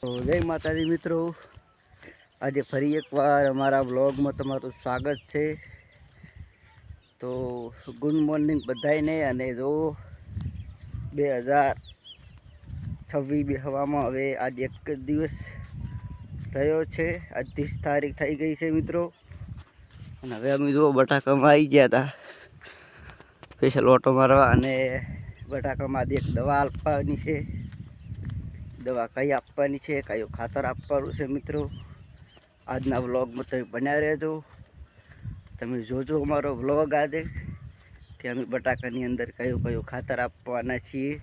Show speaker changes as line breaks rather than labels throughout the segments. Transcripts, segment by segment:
તો જય માતાજી મિત્રો, આજે ફરી એકવાર અમારા વ્લોગમાં તમારું સ્વાગત છે। તો ગુડ મોર્નિંગ બધાને। અને જો 2026 બેસવામાં હવે આજ એક જ દિવસ રહ્યો છે। આજ 30 તારીખ થઈ ગઈ છે મિત્રો। અને હવે અમે જો બટાકામાં આવી ગયા હતા સ્પેશિયલ ઓટો મારવા। અને બટાકામાં એક દવા આપવાની છે, દવા કઈ આપવાની છે, કયું ખાતર આપવાનું છે મિત્રો। આજના વ્લોગમાં તમે બન્યા રહેજો, તમે જોજો અમારો વ્લોગ આજે કે અમે બટાકાની અંદર કયું ખાતર આપવાના છીએ।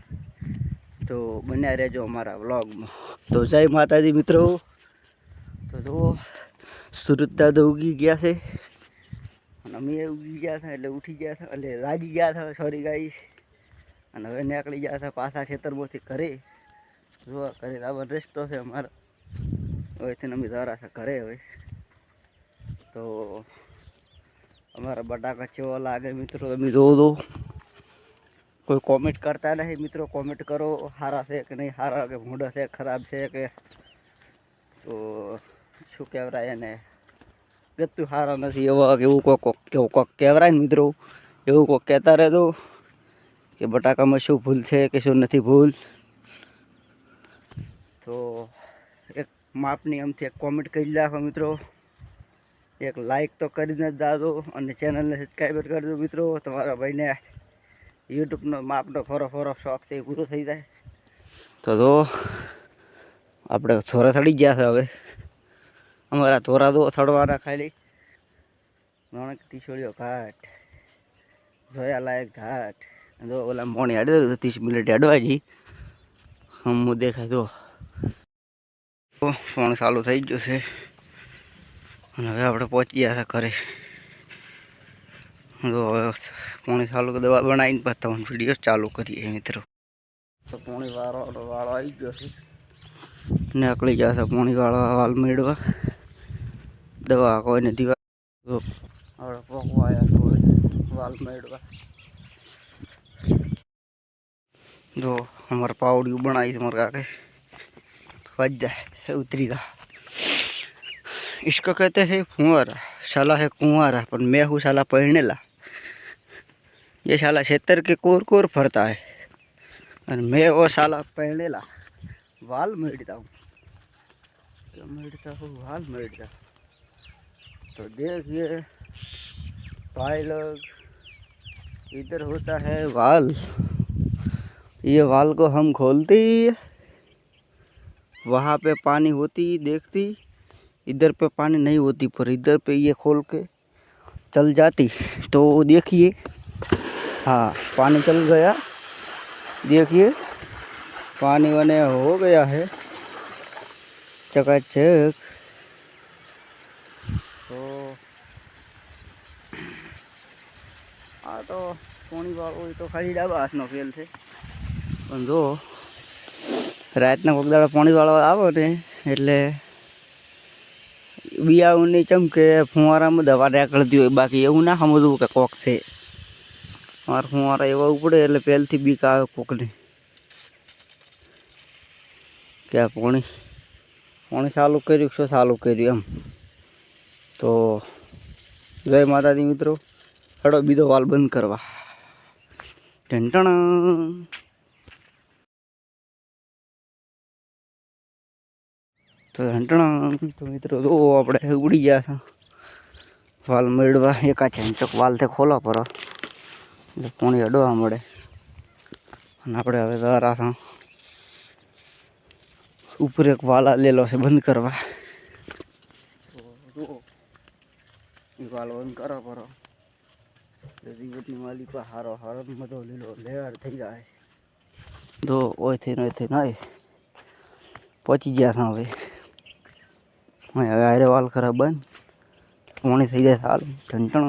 તો બન્યા રહેજો અમારા વ્લોગમાં। તો જય માતાજી મિત્રો। તો જુઓ સૂરજ દાદા ઉગી ગયા છે અને અમે ઉગી ગયા હતા એટલે ઉઠી ગયા હતા, એટલે લાગી ગયા હતા, સોરી ગાઈસ। અને હવે નીકળી ગયા હતા પાછા ખેતરમાંથી ઘરે। જો ઘરે આવવાનો રસ્તો છે અમારો, હવેથી અમે જરા છે ઘરે। હવે તો અમારા બટાકા કેવો લાગે મિત્રો તમે જોવો તો। કોઈ કોમેન્ટ કરતા નહીં મિત્રો, કોમેન્ટ કરો સારા છે કે નહીં સારા, કે મોઢા છે ખરાબ છે કે તો શું કહેવાય એને ગતું સારા નથી એવું કોક કહેવાય ને મિત્રો, એવું કોક કહેતા રહેજો કે બટાકામાં શું ભૂલ છે કે શું નથી ભૂલ। તો એક માપની આમથી એક કોમેન્ટ કરી નાખો મિત્રો, એક લાઈક તો કરીને જ દાદો, અને ચેનલને સબસ્ક્રાઈબર કરજો મિત્રો। તમારા ભાઈને યુટ્યુબનો માપનો ફોરો શોખ છે એ પૂરો થઈ જાય। તો આપણે થોરા થડી ગયા છે હવે, અમારા થોરા તો થડવાના ખાલી નણક ટીસોળીઓ ઘાટ, જોયા લાયક ઘાટ। જો ઓલા મોણી હાડે 30 મિનિટ હેડવાજી હમ દેખાય તો ફોન ચાલુ થઈ ગયો છે। અને હવે આપણે પહોંચી ગયા હતા ઘરે। તો હવે પોણી ચાલુ દવા બનાવીને પછી તમને વિડીયો ચાલુ કરીએ મિત્રો। તો પોણી વાળો આવી ગયો છે, નીકળી ગયા છે પોણી વાળા વાલ મેળવા દવા કોઈને દીવા। તો આપણે પોકવા આવ્યા વાલ મેળવા। जो हमारे पावड़ी बनाई हमारे काके वज उतरी का, इसको कहते हैं फुंवारा। साला है कुंवारा पर मैं हूँ साला पहनेला। ये साला क्षेत्र के कोर फरता है और मैं वो साला पहनेला वाल मेड़ता हूँ, क्या मेड़ता हूँ वाल मेड़ता। तो देखिए भाई लोग, इधर होता है वाल, ये वाल को हम खोलते वहाँ पे पानी होती देखती, इधर पे पानी नहीं होती, पर इधर पे ये खोल के चल जाती। तो देखिए हाँ पानी चल गया, देखिए पानी वाने हो गया है चकाचक। तो हाँ तो पानी वालों तो खाली डाबासનો ફેલ છે, પણ જો રાતના કોક દાડા પાણીવાળો આવો ને એટલે બિયાઉની ચમકે ફુવારામાં દવા નીકળતી હોય, બાકી એવું ના સમજવું કે કોક છે। અમારા ફુવારા એવા ઉપડે એટલે પહેલથી બીક આવે કોકને કે આ પાણી ચાલુ કર્યું શું ચાલુ કર્યું એમ। તો જય માતાજી મિત્રો, હડો બીજો વાલ બંધ કરવા। ઢંટણ તો ઢંટણ તો મિત્રો જો આપણે ઉડી ગયા હતા વાલ મેળવા। એકા ચંચક વાલથી ખોલા પર એટલે પાણી અડવા મળે। અને આપણે હવે જરા હતા ઉપર એક વાલા લેલો છે બંધ કરવા। તો એ વાલ બંધ કરો પરો જીવતની માલિક હારો હારો બધો લીલો લેર થઈ જાય। તો ઓયથી નહીં પહોંચી ગયા હતા હવે। હવે આરે વાલ ખરાબ બંધ પાણી થઈ જાય હાલ ઢંટણ।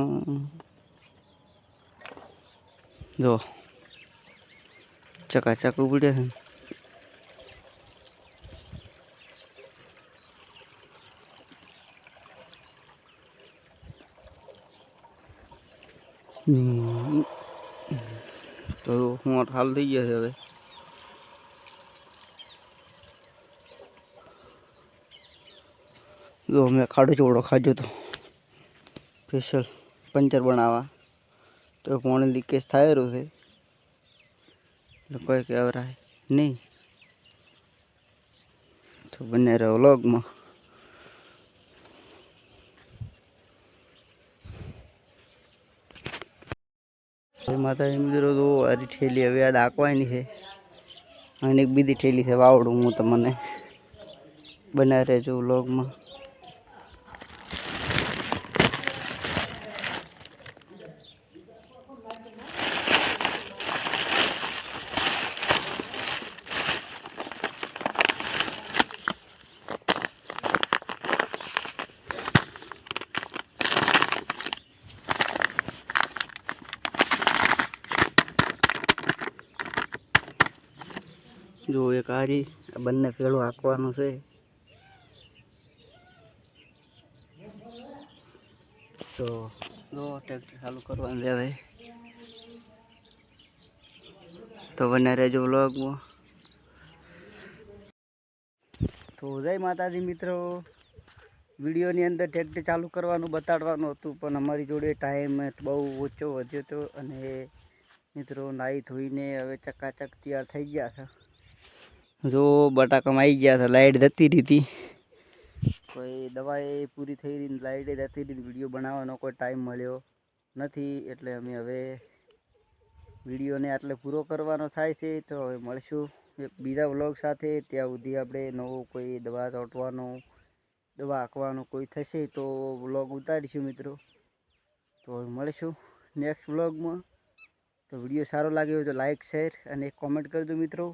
જો ચકાચક ઉપડે છે। તો હું હાલ થઈ ગયા છે હવે। જો મેં ખાડો ચોવડો ખાધો તો સ્પેશિયલ પંચર બનાવવા, તો પાણી લીકેજ થાય રહ્યું છે એટલે કોઈ કહેવરાય નહીં. તો બને રહ્યો વ્લોગમાં. માતાજી મિત્રો તો આરી ઠેલી હવે યાદ આંકવાની છે અને એક બીજી ઠેલી છે વાવડું. હું તમને બનાવી રહેજો વ્લોગમાં. જો એક આરી બંને પેલું હાંકવાનું છે. તો જો ટ્રેક્ટર ચાલુ કરવાનું હવે. તો બને રહેજો વ્લોગમાં. તો જય માતાજી મિત્રો. વિડીયોની અંદર ટ્રેક્ટર ચાલુ કરવાનું બતાડવાનું હતું, પણ અમારી જોડે ટાઈમ બહુ ઓછો વધ્યો હતો અને મિત્રો નાહી ધોઈને હવે ચકાચક તૈયાર થઈ ગયા છે. જો બટાકામાં આવી ગયા હતા, લાઇટ જતી રહી હતી, કોઈ દવાએ પૂરી થઈ રહી, લાઇટે જતી રહી, વિડીયો બનાવવાનો કોઈ ટાઈમ મળ્યો નથી. એટલે અમે હવે વિડીયોને આટલે પૂરો કરવાનો થાય છે. તો હવે મળશું એક બીજા વ્લોગ સાથે. ત્યાં સુધી આપણે નવો કોઈ દવા છોટવાનો, દવા હાંકવાનું કોઈ થશે તો વ્લોગ ઉતારીશું મિત્રો. તો હવે મળશું નેક્સ્ટ વ્લોગમાં. તો વિડીયો સારો લાગ્યો હોય તો લાઇક, શેર અને કોમેન્ટ કરજો મિત્રો.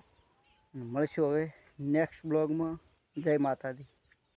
મળશું હવે નેક્સ્ટ બ્લોગમાં. જય માતાજી.